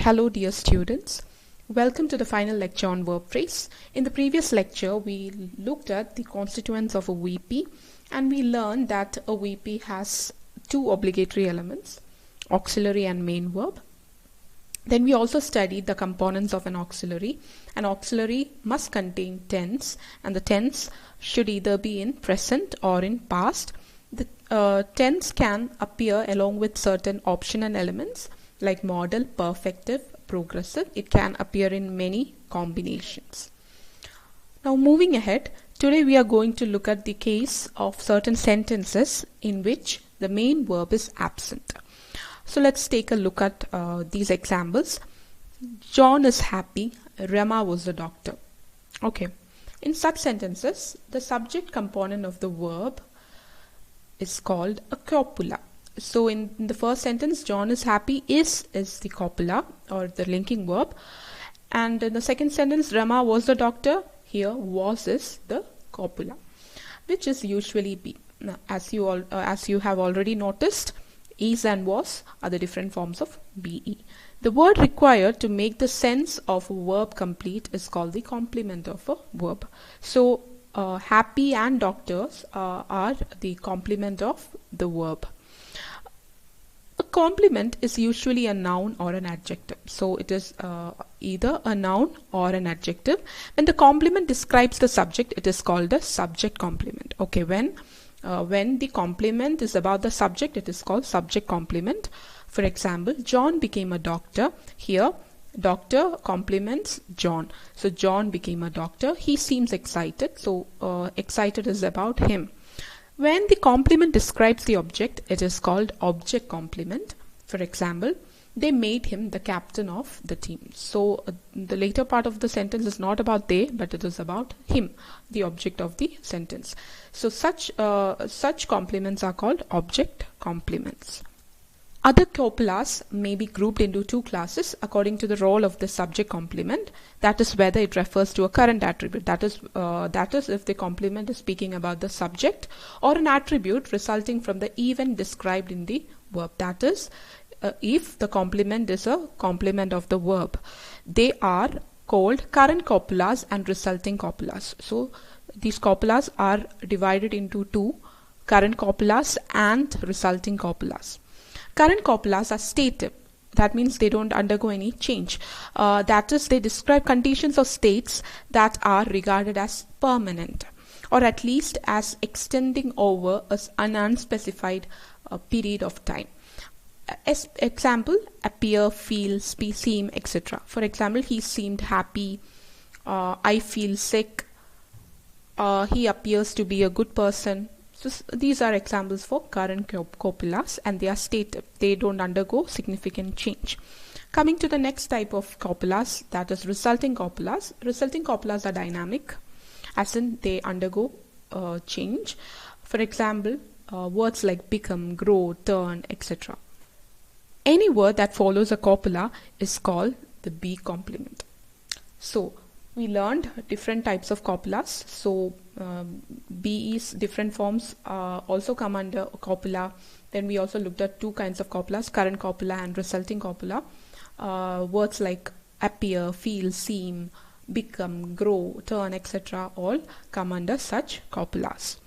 Hello dear students, welcome to the final lecture on verb phrase. In the previous lecture we looked at the constituents of a VP and we learned that a VP has two obligatory elements, auxiliary and main verb. Then we also studied the components of an auxiliary. An auxiliary must contain tense and the tense should either be in present or in past. The tense can appear along with certain optional elements like modal, perfective, progressive. It can appear in many combinations. Now moving ahead, today we are going to look at the case of certain sentences in which the main verb is absent. So let's take a look at these examples. John is happy, Rama was the doctor. Okay, in such sentences, the subject component of the verb is called a copula. So in the first sentence, John is happy, is the copula or the linking verb, and in the second sentence, Rama was the doctor. Here was is the copula, which is usually be. Now, as you have already noticed, is and was are the different forms of be. The word required to make the sense of a verb complete is called the complement of a verb. So happy and doctors are the complement of the verb. A complement is usually a noun or an adjective. So it is either a noun or an adjective. When the complement describes the subject, it is called a subject complement. Okay, when the complement is about the subject, it is called subject complement. For example, John became a doctor. Here, doctor complements John. So John became a doctor. He seems excited. So excited is about him. When the complement describes the object, it is called object complement. For example, they made him the captain of the team. So the later part of the sentence is not about they, but it is about him, the object of the sentence. So such complements are called object complements. Other copulas may be grouped into two classes according to the role of the subject complement. That is whether it refers to a current attribute. That is if the complement is speaking about the subject or an attribute resulting from the event described in the verb. That is, if the complement is a complement of the verb. They are called current copulas and resulting copulas. So these copulas are divided into two, current copulas and resulting copulas. Current copulas are stative. That means they don't undergo any change. That is, they describe conditions or states that are regarded as permanent or at least as extending over an unspecified period of time. As example, appear, feel, seem, etc. For example, he seemed happy. I feel sick. He appears to be a good person. So these are examples for current copulas and they are stative. They don't undergo significant change. Coming to the next type of copulas, that is resulting copulas. Resulting copulas are dynamic, as in they undergo change. For example, words like become, grow, turn, etc. Any word that follows a copula is called the be complement. So we learned different types of copulas. So BE's different forms also come under copula. Then we also looked at two kinds of copulas, current copula and resulting copula. Words like appear, feel, seem, become, grow, turn, etc. all come under such copulas.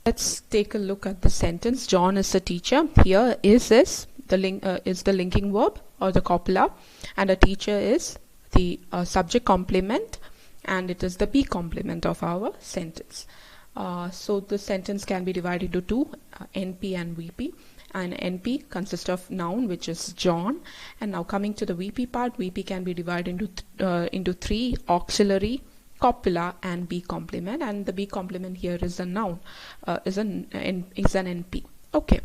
Let's take a look at the sentence. John is a teacher. Here is the linking verb or the copula, and a teacher is the subject complement, and it is the be complement of our sentence. So the sentence can be divided into two, NP and VP. And NP consists of noun, which is John. And now coming to the VP part, VP can be divided into three, auxiliary, copula, and be complement. And the be complement here is a noun, is an NP. Okay.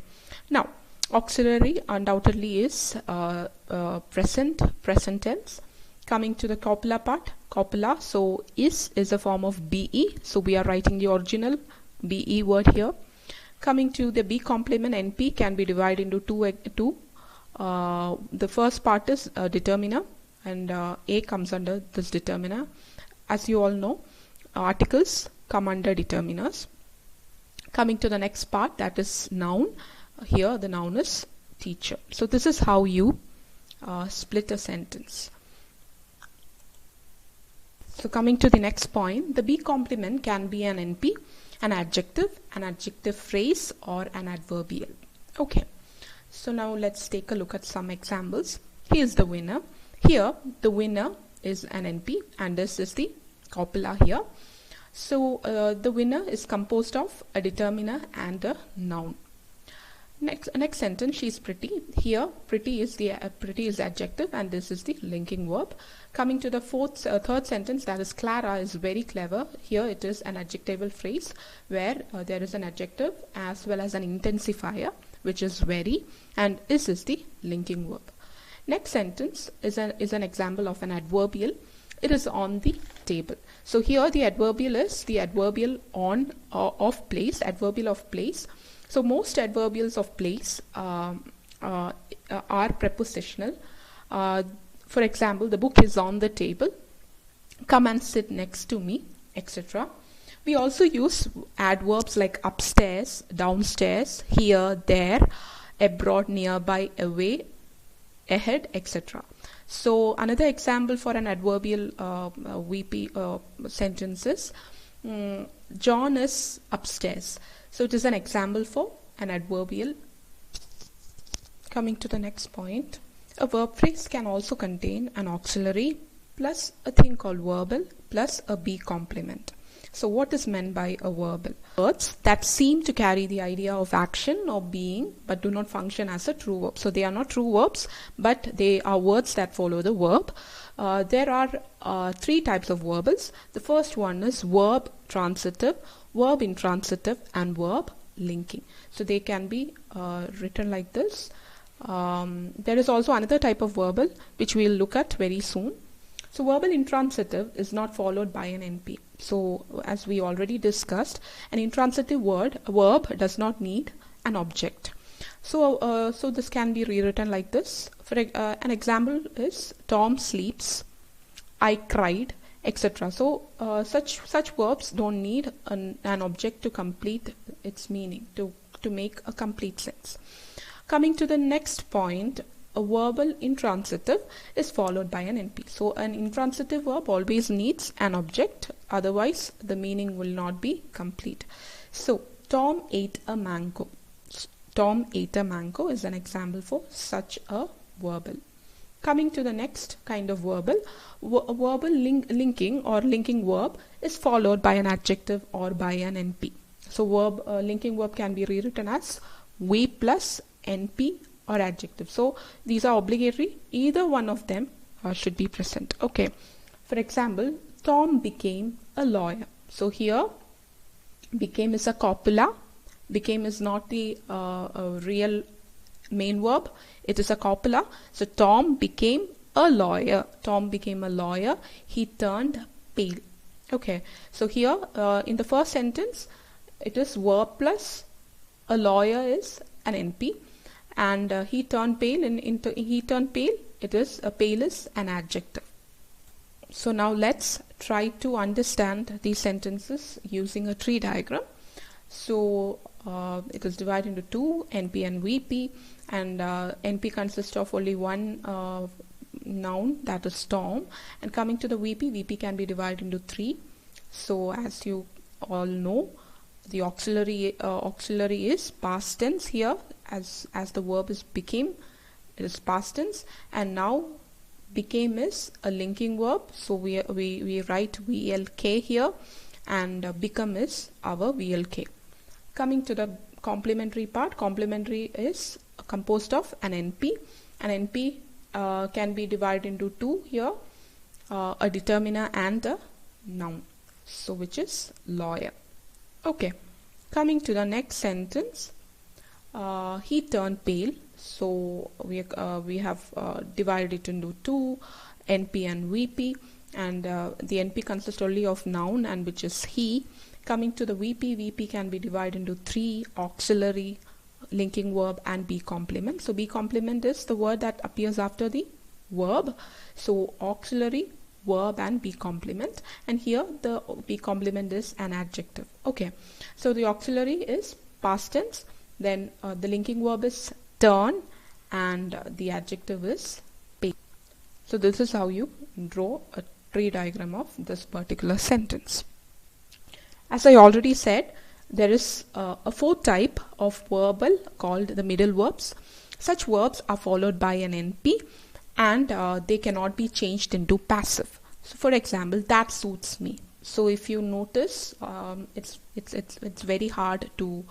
Now auxiliary undoubtedly is present tense. Coming to the copula part, copula, so is a form of BE, so we are writing the original BE word here. Coming to the be complement, NP can be divided into two. The first part is determiner, and A comes under this determiner. As you all know, articles come under determiners. Coming to the next part, that is noun. Here the noun is teacher. So this is how you split a sentence. So coming to the next point, the be complement can be an NP, an adjective phrase, or an adverbial. Okay, so now let's take a look at some examples. Here's the winner. Here the winner is an NP and this is the copula here. So the winner is composed of a determiner and a noun. Next sentence, she's pretty. Here pretty is adjective and this is the linking verb. Coming to the third sentence, that is Clara is very clever. Here it is an adjectival phrase where there is an adjective as well as an intensifier, which is very, and is the linking verb. Next sentence is an example of an adverbial. It is on the table. So here the adverbial is the adverbial of place, adverbial of place. So most adverbials of place are prepositional. For example, the book is on the table, come and sit next to me, etc. We also use adverbs like upstairs, downstairs, here, there, abroad, nearby, away, ahead, etc. So another example for an adverbial VP sentence is John is upstairs. So it is an example for an adverbial. Coming to the next point, a verb phrase can also contain an auxiliary plus a thing called verbal plus a be complement. So what is meant by a verbal? Words that seem to carry the idea of action or being but do not function as a true verb. So they are not true verbs, but they are words that follow the verb. There are three types of verbals. The first one is verb transitive, verb intransitive, and verb linking. So they can be written like this. There is also another type of verbal which we will look at very soon. So verbal intransitive is not followed by an NP. So as we already discussed, an intransitive verb does not need an object. So so this can be rewritten like this. For an example is Tom sleeps, I cried, etc. So such verbs don't need an object to complete its meaning, to make a complete sense. Coming to the next point, a verbal intransitive is followed by an NP. So an intransitive verb always needs an object, otherwise the meaning will not be complete. So Tom ate a mango. Tom ate a mango is an example for such a verbal. Coming to the next kind of verbal, verbal linking or linking verb is followed by an adjective or by an NP. So linking verb can be rewritten as V plus NP or adjective. So these are obligatory. Either one of them should be present. Okay. For example, Tom became a lawyer. So here became is a copula. Became is not the real main verb. It is a copula. So Tom became a lawyer. Tom became a lawyer. He turned pale. Okay. So here in the first sentence it is verb plus a lawyer is an NP. And he turned pale. He turned pale, it is pale is an adjective. So now let's try to understand these sentences using a tree diagram. So it is divided into two, NP and VP, and NP consists of only one noun, that is Tom. And coming to the VP can be divided into three. So as you all know, the auxiliary is past tense here. As the verb is became, it is past tense, and now became is a linking verb. So we write VLK here, and become is our VLK. Coming to the complementary part, complementary is composed of an NP. An NP can be divided into two here, a determiner and a noun. So which is lawyer. Okay. Coming to the next sentence. He turned pale. So we have divided it into two, NP and VP, and the NP consists only of noun, and which is he. Coming to the VP can be divided into three, auxiliary, linking verb, and be complement. So be complement is the word that appears after the verb. So auxiliary, verb, and be complement, and here the be complement is an adjective. Okay, so the auxiliary is past tense. Then the linking verb is turn, and the adjective is So this is how you draw a tree diagram of this particular sentence. As I already said, there is a fourth type of verbal called the middle verbs. Such verbs are followed by an NP and they cannot be changed into passive. So for example, that suits me. So if you notice, it's very hard to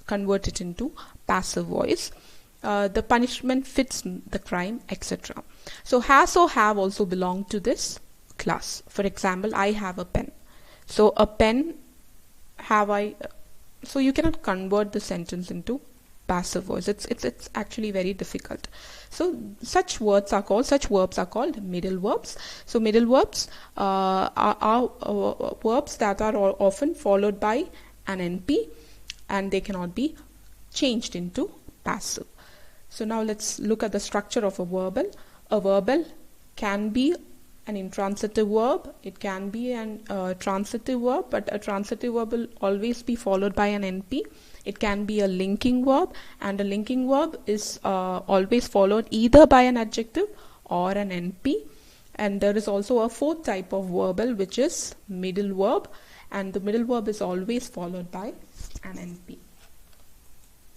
convert it into passive voice. The punishment fits the crime, etc. So has or have also belong to this class. For example, I have a pen. So a pen have I. So you cannot convert the sentence into passive voice. It's actually very difficult. So such verbs are called middle verbs. So middle verbs are verbs that are often followed by an NP and they cannot be changed into passive. So now let's look at the structure of a verbal. A verbal can be an intransitive verb, it can be an transitive verb, but a transitive verb will always be followed by an NP. It can be a linking verb, and a linking verb is always followed either by an adjective or an NP. And there is also a fourth type of verbal, which is middle verb, and the middle verb is always followed by an NP.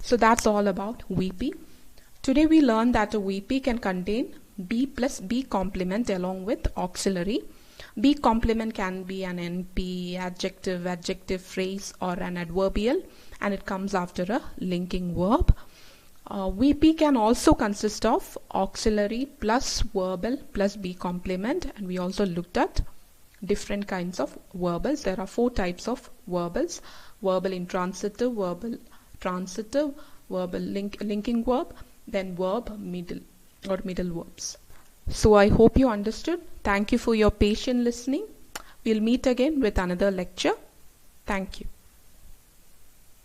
So that's all about VP. Today we learned that a VP can contain B plus B complement along with auxiliary. B complement can be an NP, adjective phrase, or an adverbial, and it comes after a linking verb. VP can also consist of auxiliary plus verbal plus B complement, and we also looked at different kinds of verbals. There are 4 types of verbals: verbal intransitive, verbal transitive, verbal linking verb, then verb middle verbs. So I hope you understood. Thank you for your patient listening. We'll meet again with another lecture. Thank you.